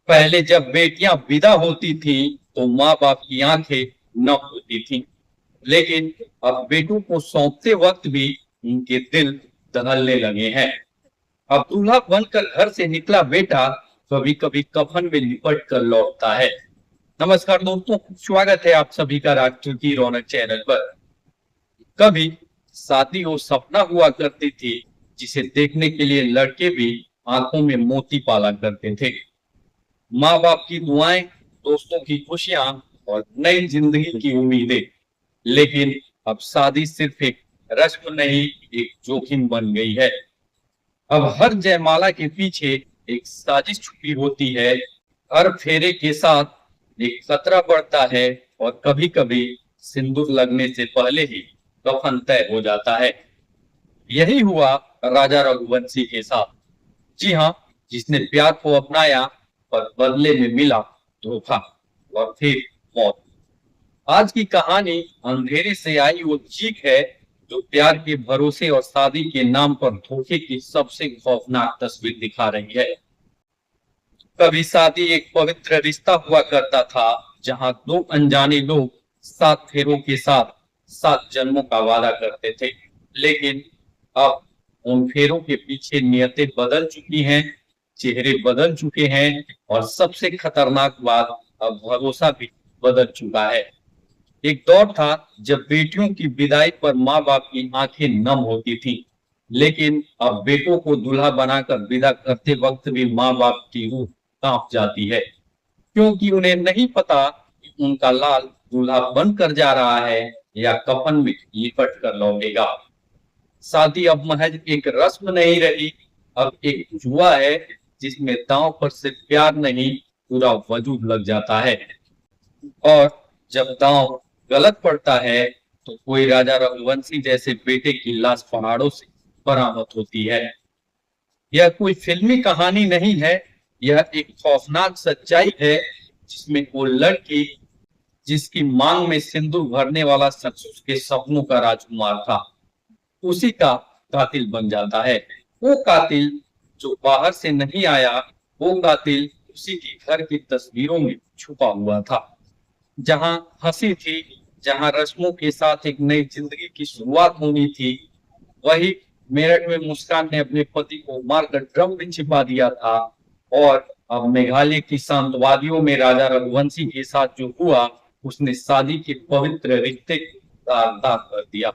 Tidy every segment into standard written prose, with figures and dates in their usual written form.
पहले जब बेटियां विदा होती थी तो माँ बाप की आंखें नम होती थी, लेकिन अब बेटों को सौंपते वक्त भी उनके दिल दहलने लगे हैं। अब दूल्हा बनकर घर से निकला बेटा कभी कभी कफन में लिपट कर लौटता है। नमस्कार दोस्तों, स्वागत है आप सभी का राष्ट्र की रौनक चैनल पर। कभी शादी वो सपना हुआ करती थी जिसे देखने के लिए लड़के भी आंखों में मोती पाला करते थे। माँ बाप की दुआएं, दोस्तों की खुशियां और नई जिंदगी की उम्मीदें। लेकिन अब शादी सिर्फ एक रस्म नहीं, एक जोखिम बन गई है। अब हर जयमाला के पीछे एक साजिश छुपी होती है। हर फेरे के साथ एक खतरा बढ़ता है और कभी कभी सिंदूर लगने से पहले ही कफन तय हो जाता है। यही हुआ राजा रघुवंशी के साथ। जी हाँ, जिसने प्यार को अपनाया पर बदले में मिला धोखा और फिर मौत। आज की कहानी अंधेरे से आई वो चीख है जो प्यार के भरोसे और शादी के नाम पर धोखे की सबसे खौफनाक तस्वीर दिखा रही है। कभी शादी एक पवित्र रिश्ता हुआ करता था जहां दो अनजाने लोग 7 फेरों के साथ 7 जन्मों का वादा करते थे। लेकिन अब उन फेरों के पीछे नियतें बदल चुकी हैं, चेहरे बदल चुके हैं और सबसे खतरनाक बात, अब भरोसा भी बदल चुका है। एक दौर था जब बेटियों की विदाई पर माँ बाप की आंखें नम होती थी, लेकिन अब बेटों को दूल्हा बनाकर विदा करते वक्त भी माँ बाप की रूह कांप जाती है, क्योंकि उन्हें नहीं पता कि उनका लाल दूल्हा बनकर जा रहा है या कफन में लिपट कर लौटेगा। शादी अब महज एक रस्म नहीं रही, अब एक जुआ है जिसमें दांव पर सिर्फ प्यार नहीं, पूरा वजूद लग जाता है। और जब दांव गलत पड़ता है तो कोई राजा रघुवंशी जैसे बेटे की लाश पहाड़ों से बरामद होती है। यह कोई फिल्मी कहानी नहीं है, यह एक खौफनाक सच्चाई है जिसमें वो लड़की जिसकी मांग में सिंदूर भरने वाला शख्स उसके सपनों का राजकुमार था, उसी का कातिल बन जाता है। वो कातिल जो बाहर से नहीं आया, वो कातिल उसी के घर की तस्वीरों में छुपा हुआ था। जहां हंसी थी, जहां रस्मों के साथ एक नई जिंदगी की शुरुआत होनी थी, वही मेरठ में मुस्कान ने अपने पति को मारकर ड्रम में छिपा दिया था। और अब मेघालय की शांत वादियों में राजा रघुवंशी के साथ जो हुआ, उसने शादी के पवित्र रिश्ते का दाग कर दिया।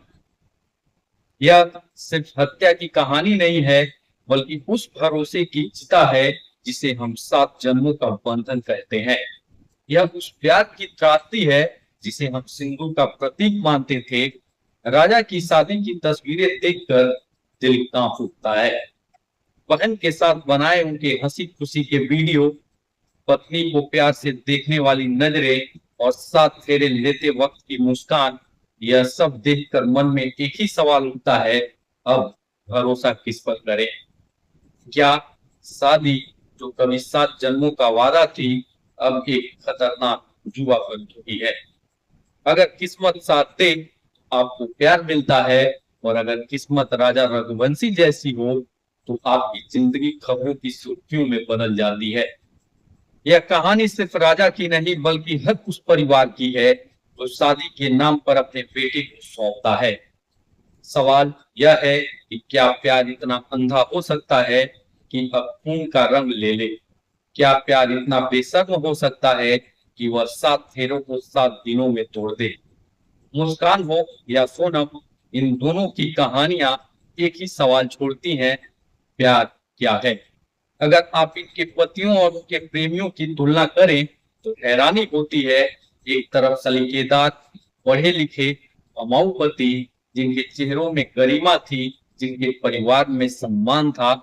यह सिर्फ हत्या की कहानी नहीं है, बल्कि उस भरोसे की चिता है जिसे हम 7 जन्मों का बंधन कहते हैं। यह उस प्यार की त्रासदी है जिसे हम सिंदूर का प्रतीक मानते थे। राजा की शादी की तस्वीरें देखकर दिल कांप उठता है। बहन के साथ बनाए उनके हंसी खुशी के वीडियो, पत्नी को प्यार से देखने वाली नजरें और 7 फेरे लेते वक्त की मुस्कान, यह सब देखकर मन में एक ही सवाल उठता है, अब भरोसा किस पर करें? क्या शादी जो कभी 7 जन्मों का वादा थी, अब एक खतरनाक जुआ बन चुकी है? अगर किस्मत साथ दे आपको प्यार मिलता है, और अगर किस्मत राजा रघुवंशी जैसी हो तो आपकी जिंदगी खबरों की सुर्खियों में बदल जाती है। यह कहानी सिर्फ राजा की नहीं, बल्कि हर उस परिवार की है जो शादी के नाम पर अपने बेटे को सौंपता है। सवाल यह है कि क्या प्यार इतना अंधा हो सकता है कि अब खून का रंग ले ले? क्या प्यार इतना बेशर्म हो सकता है कि वह 7 फेरों को 7 दिनों में तोड़ दे? मुस्कान हो या सोनम, इन दोनों की कहानियां एक ही सवाल छोड़ती हैं, प्यार क्या है? अगर आप इनके पतियों और उनके प्रेमियों की तुलना करें तो हैरानी होती है। एक तरफ सलीकेदार, पढ़े लिखे, कमाऊ पति जिनके चेहरों में गरिमा थी, जिनके परिवार में सम्मान था,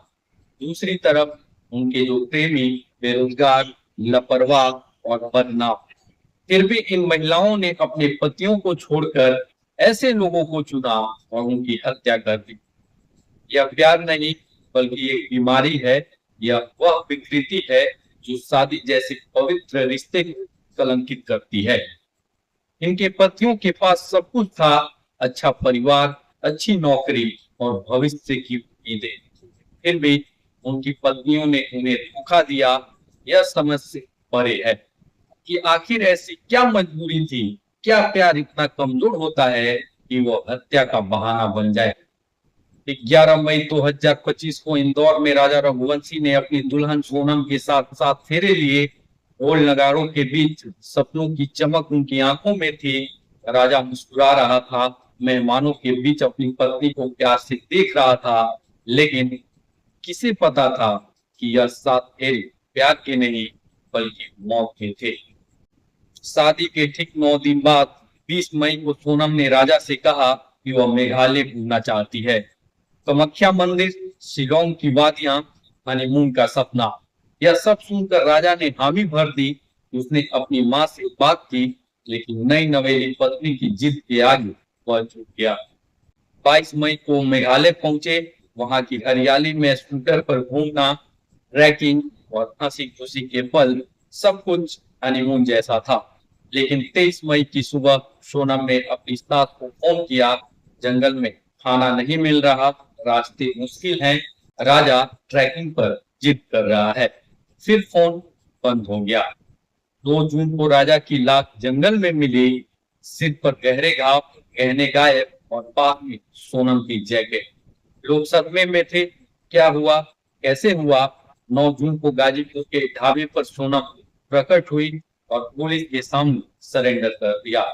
दूसरी तरफ उनके जो प्रेमी बेरोजगार, लापरवाह और बदनाम। फिर भी इन महिलाओं ने अपने पतियों को छोड़कर ऐसे लोगों को चुना और उनकी हत्या कर दी। यह प्यार नहीं, बल्कि एक बीमारी है। यह वह विकृति है जो शादी जैसे पवित्र रिश्ते को कलंकित करती है। इनके पतियों के पास सब कुछ था, अच्छा परिवार, अच्छी नौकरी और भविष्य की उम्मीदें। फिर भी उनकी पत्नियों ने उन्हें धोखा दिया। यह समझ से परे है कि आखिर ऐसी क्या मजबूरी थी, क्या प्यार इतना कमजोर होता है कि वो हत्या का बहाना बन जाए। 11 मई 2025 को इंदौर में राजा रघुवंशी ने अपनी दुल्हन सोनम के साथ साथ फेरे लिए। ढोल नगाड़ों के बीच सपनों की चमक उनकी आंखों में थी। राजा मुस्कुरा रहा था, मेहमानों के बीच अपनी पत्नी को प्यार से देख रहा था। लेकिन किसे पता था कि यह 7 फेरे प्यार के नहीं बल्कि मौत के थे। शादी के ठीक 9 दिन बाद 20 मई को सोनम ने राजा से कहा कि वह मेघालय घूमना चाहती है। कामाख्या मंदिर, शिलोंग की वादियां, हनीमून का सपना। यह सब सुनकर राजा ने हामी भर दी। उसने अपनी माँ से बात की, लेकिन नई नवेली पत्नी की जिद के आगे वह झुक गया। 22 मई को मेघालय पहुंचे। वहां की हरियाली में स्कूटर पर घूमना, ट्रैकिंग और हंसी खुशी के पल, सब कुछ हनीमून जैसा था। लेकिन 23 मई की सुबह सोनम ने अपनी सास को फोन किया, जंगल में खाना नहीं मिल रहा, रास्ते मुश्किल हैं, राजा ट्रैकिंग पर जिद कर रहा है। फिर फोन बंद हो गया। 2 जून को राजा की लाश जंगल में मिली, सिर पर गहरे घाव, गहने गायब और पास में सोनम की जैकेट। लोग सदमे में थे, क्या हुआ, कैसे हुआ। 9 जून को गाजीपुर के ढाबे पर सोनम प्रकट हुई और पुलिस के सामने सरेंडर कर दिया।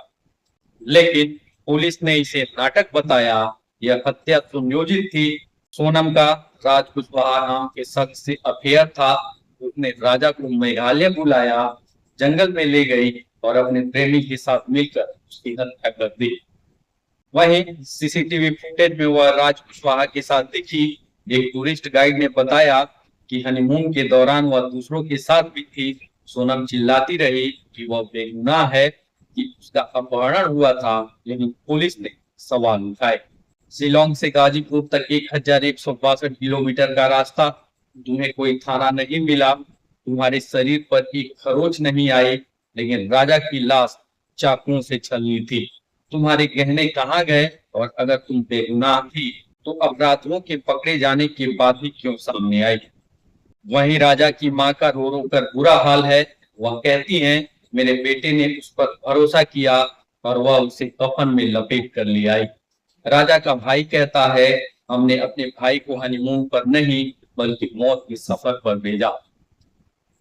लेकिन पुलिस ने इसे नाटक बताया, यह हत्या सुनियोजित थी। सोनम का राज कुशवाहा नाम के शख्स से अफेयर था। उसने राजा को मेघालय बुलाया, जंगल में ले गई और अपने प्रेमी के साथ मिलकर उसकी हत्या कर दी। वहीं सीसीटीवी फुटेज में वह राज कुशवाहा के साथ दिखी। एक टूरिस्ट गाइड ने बताया कि हनीमून के दौरान वह दूसरों के साथ भी थी। सोनम चिल्लाती रही कि वह बेगुनाह है, कि उसका अपहरण हुआ था, लेकिन पुलिस ने सवाल उठाए। शिलोंग से गाजीपुर तक 1162 किलोमीटर का रास्ता। तुम्हें कोई थाना नहीं मिला, तुम्हारे शरीर पर एक खरोच नहीं आई, लेकिन राजा की लाश चाकुओं से छलनी थी। तुम्हारे गहने कहाँ गए, और अगर तुम बेगुनाह थी तो अपराधियों के पकड़े जाने के बाद भी क्यों सामने आई। वहीं राजा की माँ का रो रो कर बुरा हाल है। वह कहती हैं, मेरे बेटे ने उस पर भरोसा किया और वह उसे कफन में लपेट कर ले आई। राजा का भाई कहता है, हमने अपने भाई को हनीमून पर नहीं बल्कि मौत के सफर पर भेजा।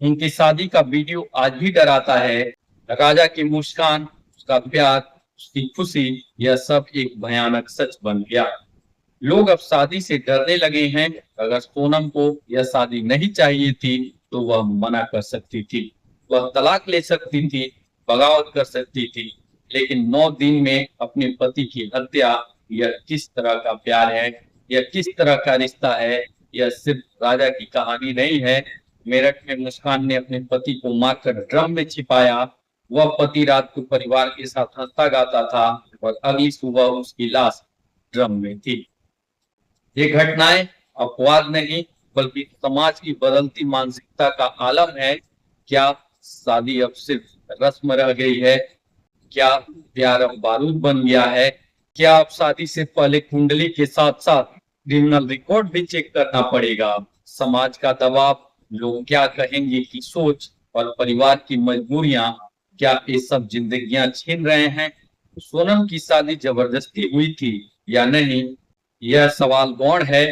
उनकी शादी का वीडियो आज भी डराता है। राजा की मुस्कान, उसका प्यार, उसकी खुशी, यह सब एक भयानक सच बन गया। लोग अब शादी से डरने लगे हैं। अगर सोनम को यह शादी नहीं चाहिए थी तो वह मना कर सकती थी, वह तलाक ले सकती थी, बगावत कर सकती थी। लेकिन 9 दिन में अपने पति की हत्या, यह किस तरह का प्यार है, यह किस तरह का रिश्ता है। यह सिर्फ राजा की कहानी नहीं है। मेरठ में मुस्कान ने अपने पति को मारकर ड्रम में छिपाया। वह पति रात को परिवार के साथ हंसता गाता था और अगली सुबह उसकी लाश ड्रम में थी। ये घटनाएं अपवाद नहीं बल्कि समाज की बदलती मानसिकता का आलम है। क्या शादी अब सिर्फ रस्म रह गई है? क्या प्यार अब बारूद बन गया है? क्या अब शादी से पहले कुंडली के साथ साथ क्रिमिनल रिकॉर्ड भी चेक करना पड़ेगा? समाज का दबाव, लोग क्या कहेंगे की सोच और परिवार की मजबूरियां, क्या ये सब जिंदगियां छीन रहे हैं? सोनम की शादी जबरदस्ती हुई थी या नहीं, यह सवाल गौण है।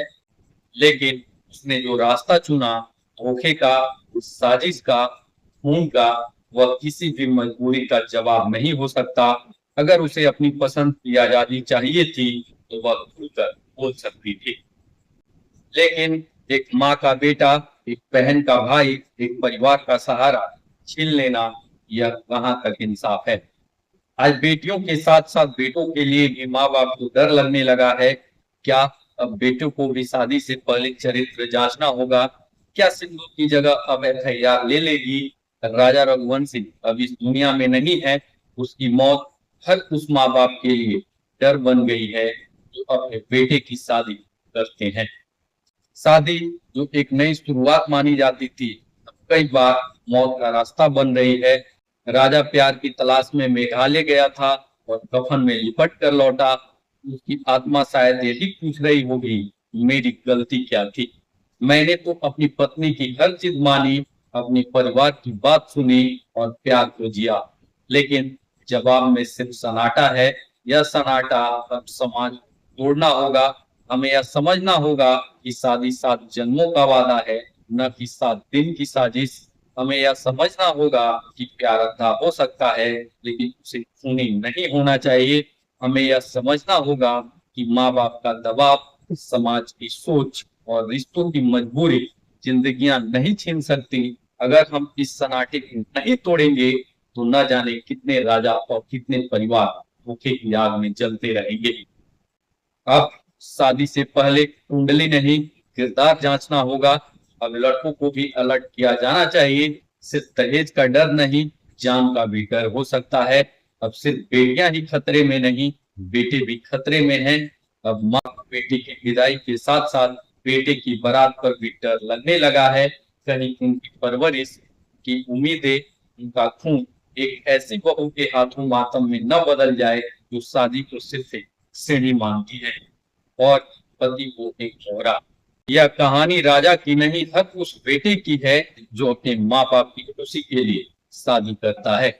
लेकिन उसने जो रास्ता चुना, धोखे का, साजिश का, खून का, वह किसी भी मजबूरी का जवाब नहीं हो सकता। अगर उसे अपनी पसंद की आजादी चाहिए थी तो वह खुलकर बोल सकती थी। लेकिन एक माँ का बेटा, एक बहन का भाई, एक परिवार का सहारा छीन लेना, यह कहाँ तक इंसाफ है। आज बेटियों के साथ साथ बेटों के लिए भी माँ बाप को डर लगने लगा है। क्या अब बेटों को भी शादी से पहले चरित्र जांचना होगा? क्या सिंदूर की जगह अब एफआईआर ले लेगी? राजा रघुवंशी अब इस दुनिया में नहीं है। उसकी मौत हर उस माँ बाप के लिए डर बन गई है जो अपने बेटे की शादी करते हैं। शादी जो एक नई शुरुआत मानी जाती थी, अब कई बार मौत का रास्ता बन रही है। राजा प्यार की तलाश में मेघालय गया था और कफन में लिपट कर लौटा। उसकी आत्मा शायद यही पूछ रही होगी, मेरी गलती क्या थी? मैंने तो अपनी पत्नी की हर चीज मानी, अपने परिवार की बात सुनी और प्यार को जिया, लेकिन जवाब में सिर्फ सन्नाटा है। यह सन्नाटा अब समाज तोड़ना होगा। हमें यह समझना होगा कि शादी 7 जन्मों का वादा है, न कि 7 दिन की साजिश। हमें यह समझना होगा कि प्यार अंधा हो सकता है, लेकिन उसे खूनी नहीं होना चाहिए। हमें यह समझना होगा कि माँ बाप का दबाव, समाज की सोच और रिश्तों की मजबूरी जिंदगियां नहीं छीन सकती। अगर हम इस सन्नाटे को नहीं तोड़ेंगे तो न जाने कितने राजा और कितने परिवार भूखे की आग में जलते रहेंगे। अब शादी से पहले कुंडली नहीं, किरदार जांचना होगा। अब लड़कों को भी अलर्ट किया जाना चाहिए। सिर्फ दहेज का डर नहीं, जान का भी डर हो सकता है। अब सिर्फ बेटियां ही खतरे में नहीं, बेटे भी खतरे में हैं। अब माँ बेटी की विदाई के साथ साथ बेटे की बारात पर भी डर लगने लगा है। कहीं उनकी परवरिश की उम्मीदें, उनका खून एक ऐसी बहू के हाथों मातम में न बदल जाए जो शादी को सिर्फ एक सीढ़ी मानती है और पति को एक मोहरा। यह कहानी राजा की नहीं, हर उस बेटे की है जो अपने माँ बाप की खुशी के लिए शादी करता है,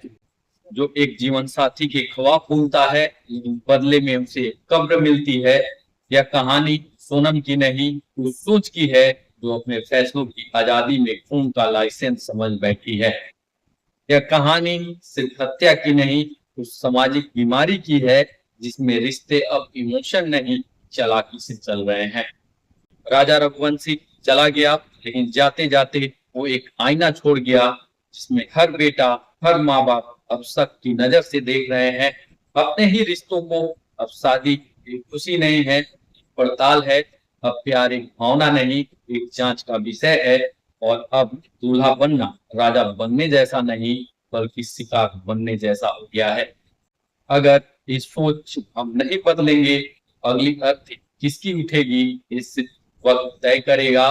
जो एक जीवन साथी के ख्वाब भूलता है लेकिन बदले में उसे कब्र मिलती है। यह कहानी सोनम की नहीं, उस सोच की है जो अपने फैसलों की आजादी में खून का लाइसेंस समझ बैठी है। यह कहानी सिर्फ हत्या की नहीं, उस सामाजिक बीमारी की है जिसमें रिश्ते अब इमोशन नहीं, चालाकी से चल रहे हैं। राजा रघुवंशी चला गया, लेकिन जाते जाते वो एक आईना छोड़ गया जिसमें हर बेटा, हर माँ बाप अब शक की नजर से देख रहे हैं अपने ही रिश्तों को। अब शादी एक खुशी नहीं है, पड़ताल है। अब प्यार एक भावना नहीं, एक जांच का विषय है। और अब दूल्हा बनना राजा बनने जैसा नहीं, बल्कि शिकार बनने जैसा हो गया है। अगर इस सोच हम नहीं बदलेंगे, अगली अर्थी किसकी उठेगी इस वक्त तय करेगा।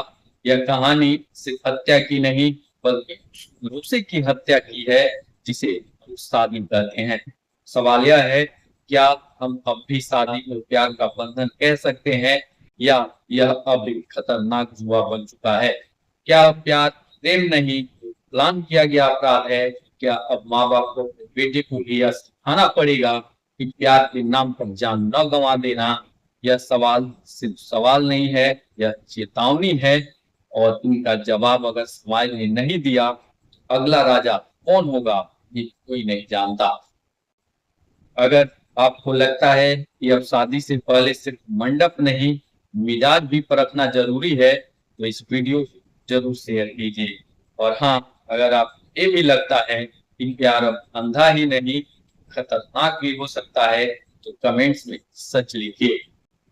यह कहानी सिर्फ हत्या की नहीं, बल्कि रूसे की हत्या की है जिसे हम शादी कहते हैं। सवाल यह है, क्या हम अब भी शादी को प्यार का बंधन कह सकते हैं, या यह अब एक खतरनाक जुआ बन चुका है? क्या प्यार प्रेम नहीं, प्लान किया गया अपराध है? क्या अब माँ बाप को बेटे को भी यह सिखाना पड़ेगा कि प्यार के नाम पर जान न गंवा देना? यह सवाल सिर्फ सवाल नहीं है, यह चेतावनी है। और इनका जवाब अगर समाज ने नहीं दिया, अगला राजा कौन होगा ये कोई नहीं जानता। अगर आपको लगता है कि अब शादी से पहले सिर्फ मंडप नहीं, मिजाज भी परखना जरूरी है, तो इस वीडियो को जरूर शेयर कीजिए। और हाँ, अगर आपको ये भी लगता है कि प्यार अब अंधा ही नहीं, खतरनाक भी हो सकता है, तो कमेंट्स में सच लिखिए।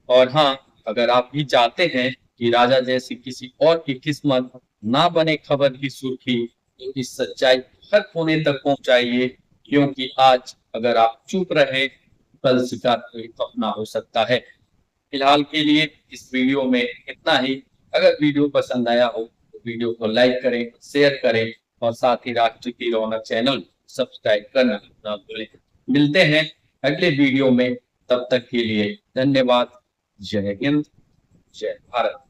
और हाँ, अगर आप भी चाहते हैं कि राजा जैसी किसी और की किस्मत ना बने खबर की सुर्खी, तो इस सच्चाई हर कोने तक पहुंचाइए, क्योंकि आज अगर आप चुप रहे, कल शिकार कोई अपना हो सकता है। फिलहाल के लिए इस वीडियो में इतना ही। अगर वीडियो पसंद आया हो तो वीडियो को लाइक करें, शेयर करें और साथ ही राष्ट्र की रौनक चैनल सब्सक्राइब करना ना भूलें। मिलते हैं अगले वीडियो में, तब तक के लिए धन्यवाद। जय हिंद, जय भारत।